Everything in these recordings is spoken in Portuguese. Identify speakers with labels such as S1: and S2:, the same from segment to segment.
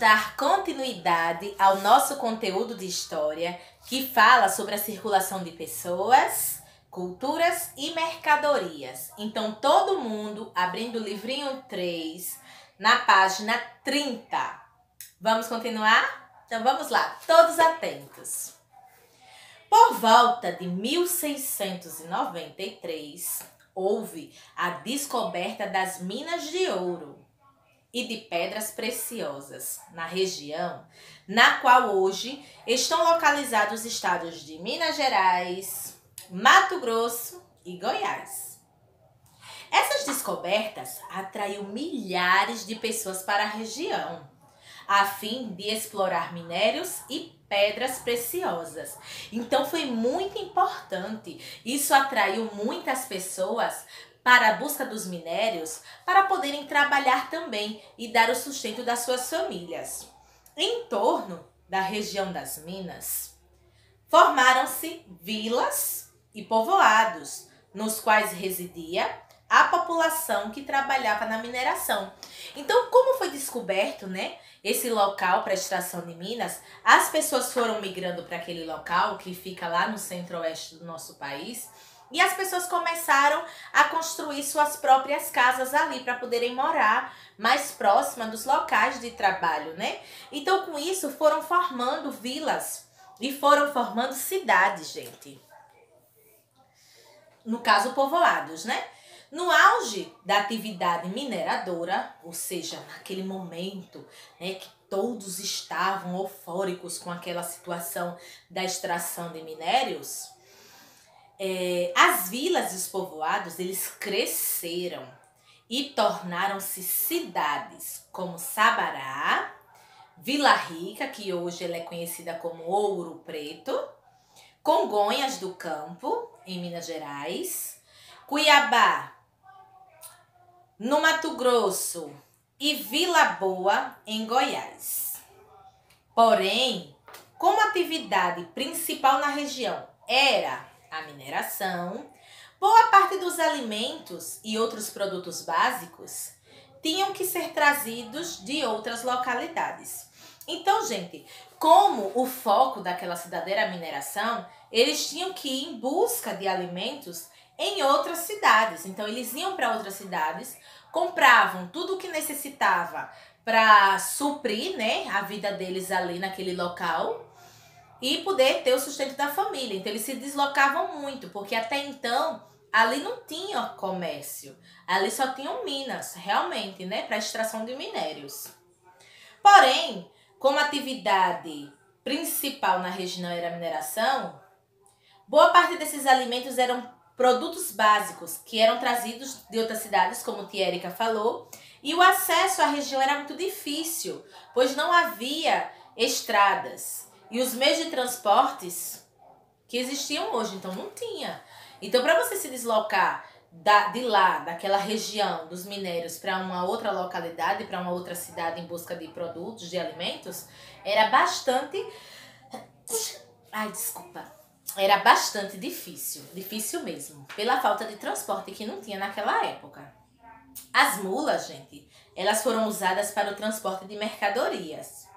S1: dar continuidade ao nosso conteúdo de história que fala sobre a circulação de pessoas, culturas e mercadorias. Então, todo mundo abrindo o livrinho 3 na página 30. Vamos continuar? Então, vamos lá, todos atentos. Por volta de 1693, houve a descoberta das minas de ouro e de pedras preciosas na região, na qual hoje estão localizados os estados de Minas Gerais, Mato Grosso e Goiás. Essas descobertas atraiu milhares de pessoas para a região, a fim de explorar minérios e pedras preciosas. Então foi muito importante. Isso atraiu muitas pessoas para a busca dos minérios, para poderem trabalhar também e dar o sustento das suas famílias. Em torno da região das minas, formaram-se vilas e povoados, nos quais residia a população que trabalhava na mineração. Então, como foi descoberto, esse local para extração de minas, as pessoas foram migrando para aquele local que fica lá no centro-oeste do nosso país, e as pessoas começaram a construir suas próprias casas ali para poderem morar mais próxima dos locais de trabalho, Então, com isso, foram formando vilas e foram formando cidades, gente. No caso, povoados, No auge da atividade mineradora, ou seja, naquele momento, que todos estavam eufóricos com aquela situação da extração de minérios, as vilas e os povoados, eles cresceram e tornaram-se cidades como Sabará, Vila Rica, que hoje ela é conhecida como Ouro Preto, Congonhas do Campo, em Minas Gerais, Cuiabá, no Mato Grosso, e Vila Boa, em Goiás. Porém, como a atividade principal na região era a mineração, boa parte dos alimentos e outros produtos básicos tinham que ser trazidos de outras localidades. Então, gente, como o foco daquela cidade era a mineração, eles tinham que ir em busca de alimentos em outras cidades. Então, eles iam para outras cidades, compravam tudo o que necessitava para suprir, a vida deles ali naquele local e poder ter o sustento da família. Então, eles se deslocavam muito, porque até então ali não tinha comércio. Ali só tinham minas, realmente, para extração de minérios. Porém, como a atividade principal na região era a mineração, boa parte desses alimentos eram produtos básicos que eram trazidos de outras cidades, como tia Erika falou, e o acesso à região era muito difícil, pois não havia estradas e os meios de transportes que existiam hoje, então não tinha. Então, para você se deslocar daquela região dos minérios para uma outra localidade, para uma outra cidade em busca de produtos, de alimentos, era bastante... Era bastante difícil mesmo, pela falta de transporte que não tinha naquela época. As mulas, gente, elas foram usadas para o transporte de mercadorias,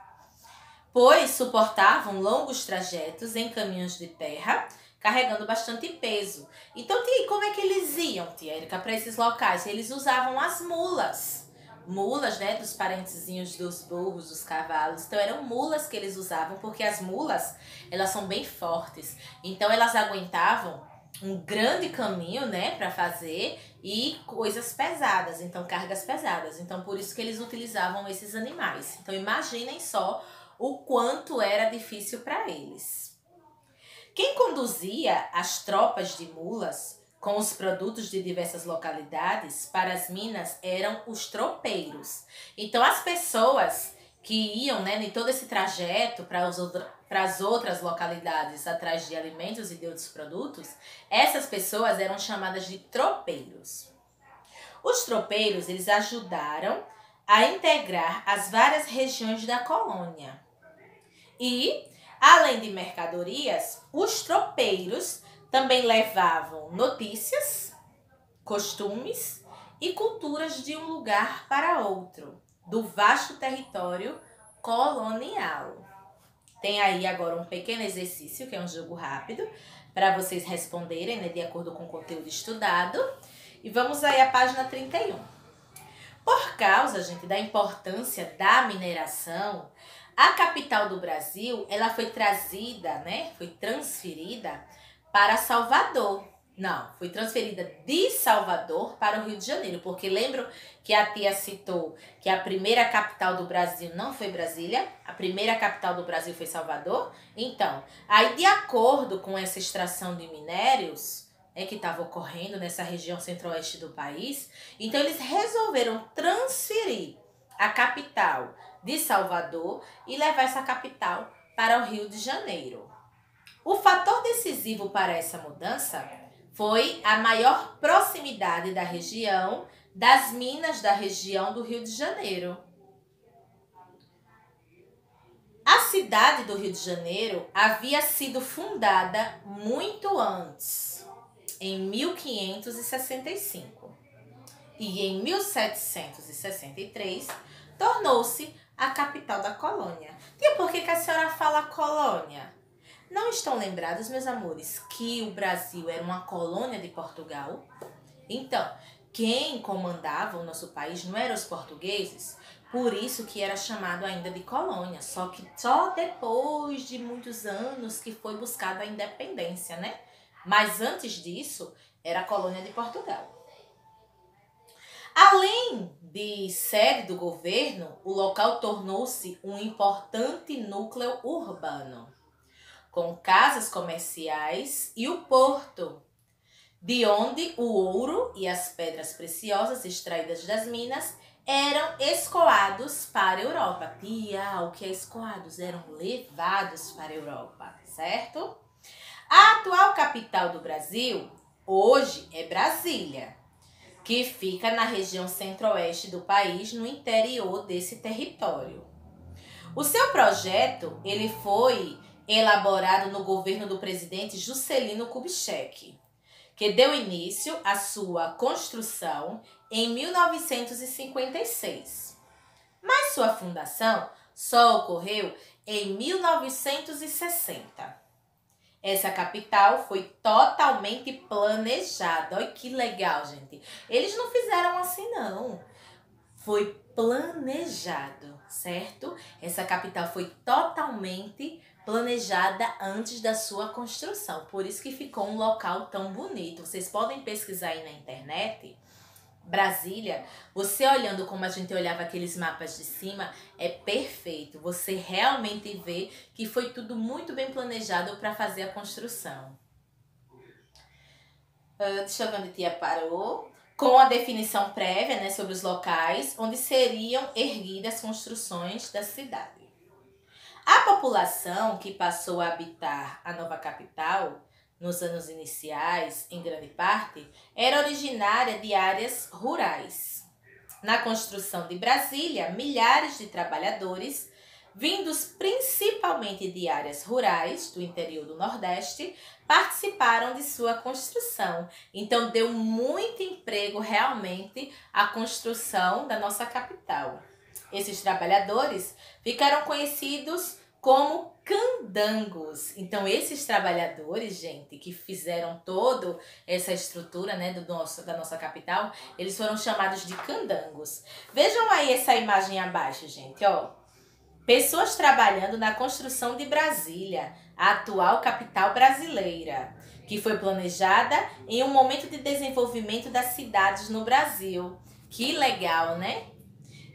S1: pois suportavam longos trajetos em caminhos de terra, carregando bastante peso. Então, como é que eles iam, tia Erika, para esses locais? Eles usavam as mulas, dos parentezinhos dos burros, dos cavalos. Então, eram mulas que eles usavam, porque as mulas, elas são bem fortes. Então, elas aguentavam um grande caminho, para fazer e coisas pesadas, então cargas pesadas. Então, por isso que eles utilizavam esses animais. Então, imaginem só o quanto era difícil para eles. Quem conduzia as tropas de mulas com os produtos de diversas localidades para as minas eram os tropeiros. Então, as pessoas que iam em todo esse trajeto para as outras localidades atrás de alimentos e de outros produtos, essas pessoas eram chamadas de tropeiros. Os tropeiros, eles ajudaram a integrar as várias regiões da colônia. E, além de mercadorias, os tropeiros também levavam notícias, costumes e culturas de um lugar para outro, do vasto território colonial. Tem aí agora um pequeno exercício, que é um jogo rápido, para vocês responderem, né, de acordo com o conteúdo estudado. E vamos aí à página 31. Por causa, gente, da importância da mineração, a capital do Brasil, ela foi trazida, né, foi transferida para Salvador. Não, foi transferida de Salvador para o Rio de Janeiro, porque lembram que a tia citou que a primeira capital do Brasil não foi Brasília, a primeira capital do Brasil foi Salvador? Então, aí de acordo com essa extração de minérios, que estava ocorrendo nessa região centro-oeste do país, então eles resolveram transferir a capital de Salvador e levar essa capital para o Rio de Janeiro. O fator decisivo para essa mudança foi a maior proximidade da região das minas da região do Rio de Janeiro. A cidade do Rio de Janeiro havia sido fundada muito antes, em 1565. E em 1763, tornou-se a capital da colônia. E por que a senhora fala colônia? Não estão lembrados, meus amores, que o Brasil era uma colônia de Portugal? Então, quem comandava o nosso país não eram os portugueses, por isso que era chamado ainda de colônia. Só que só depois de muitos anos que foi buscada a independência, né? Mas antes disso, era a colônia de Portugal. Além de sede do governo, o local tornou-se um importante núcleo urbano, com casas comerciais e o porto, de onde o ouro e as pedras preciosas extraídas das minas eram escoados para a Europa. Tia, o que é escoados? Eram levados para a Europa, certo? A atual capital do Brasil, hoje, é Brasília, que fica na região centro-oeste do país, no interior desse território. O seu projeto, ele foi elaborado no governo do presidente Juscelino Kubitschek, que deu início à sua construção em 1956. Mas sua fundação só ocorreu em 1960. Essa capital foi totalmente planejada. Olha que legal, gente. Eles não fizeram assim, não. Foi planejado, certo? Essa capital foi totalmente planejada antes da sua construção. Por isso que ficou um local tão bonito. Vocês podem pesquisar aí na internet. Brasília, você olhando como a gente olhava aqueles mapas de cima, é perfeito. Você realmente vê que foi tudo muito bem planejado para fazer a construção. Deixa eu ver onde a tia parou. Com a definição prévia, né, sobre os locais onde seriam erguidas as construções da cidade. A população que passou a habitar a nova capital nos anos iniciais, em grande parte, era originária de áreas rurais. Na construção de Brasília, milhares de trabalhadores, vindos principalmente de áreas rurais do interior do Nordeste, participaram de sua construção. Então, deu muito emprego realmente à construção da nossa capital. Esses trabalhadores ficaram conhecidos como candangos. Então, esses trabalhadores, gente, que fizeram toda essa estrutura, né, da nossa capital, eles foram chamados de candangos. Vejam aí essa imagem abaixo, gente, ó. Pessoas trabalhando na construção de Brasília, a atual capital brasileira, que foi planejada em um momento de desenvolvimento das cidades no Brasil. Que legal, né?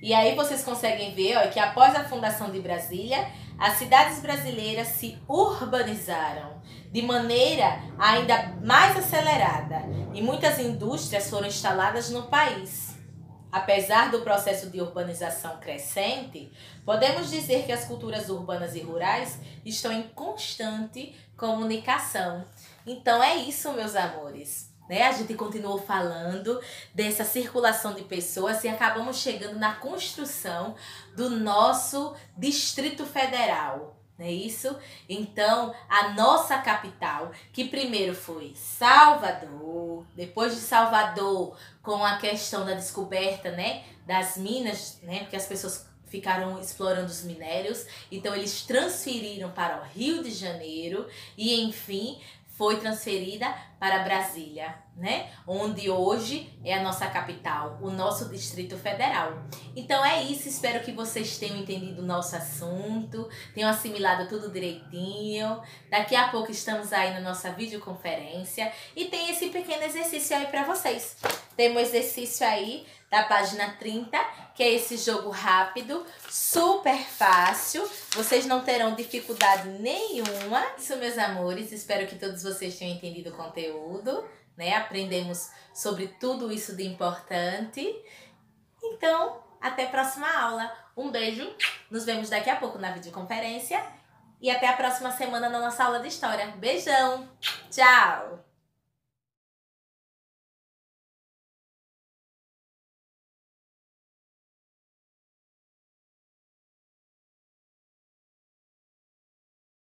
S1: E aí vocês conseguem ver, ó, que após a fundação de Brasília, as cidades brasileiras se urbanizaram de maneira ainda mais acelerada e muitas indústrias foram instaladas no país. Apesar do processo de urbanização crescente, podemos dizer que as culturas urbanas e rurais estão em constante comunicação. Então é isso, meus amores. A gente continuou falando dessa circulação de pessoas e acabamos chegando na construção do nosso Distrito Federal, não é isso? Então, a nossa capital, que primeiro foi Salvador, depois de Salvador, com a questão da descoberta, né, das minas, né, porque as pessoas ficaram explorando os minérios, então eles transferiram para o Rio de Janeiro e, enfim, foi transferida para Brasília, né? Onde hoje é a nossa capital, o nosso Distrito Federal. Então é isso, espero que vocês tenham entendido o nosso assunto, tenham assimilado tudo direitinho. Daqui a pouco estamos aí na nossa videoconferência e tem esse pequeno exercício aí para vocês. Tem um exercício aí da página 30, que é esse jogo rápido, super fácil, vocês não terão dificuldade nenhuma. Isso, meus amores, espero que todos vocês tenham entendido o conteúdo, né? Aprendemos sobre tudo isso de importante. Então, até a próxima aula. Um beijo, nos vemos daqui a pouco na videoconferência e até a próxima semana na nossa aula de história. Beijão, tchau!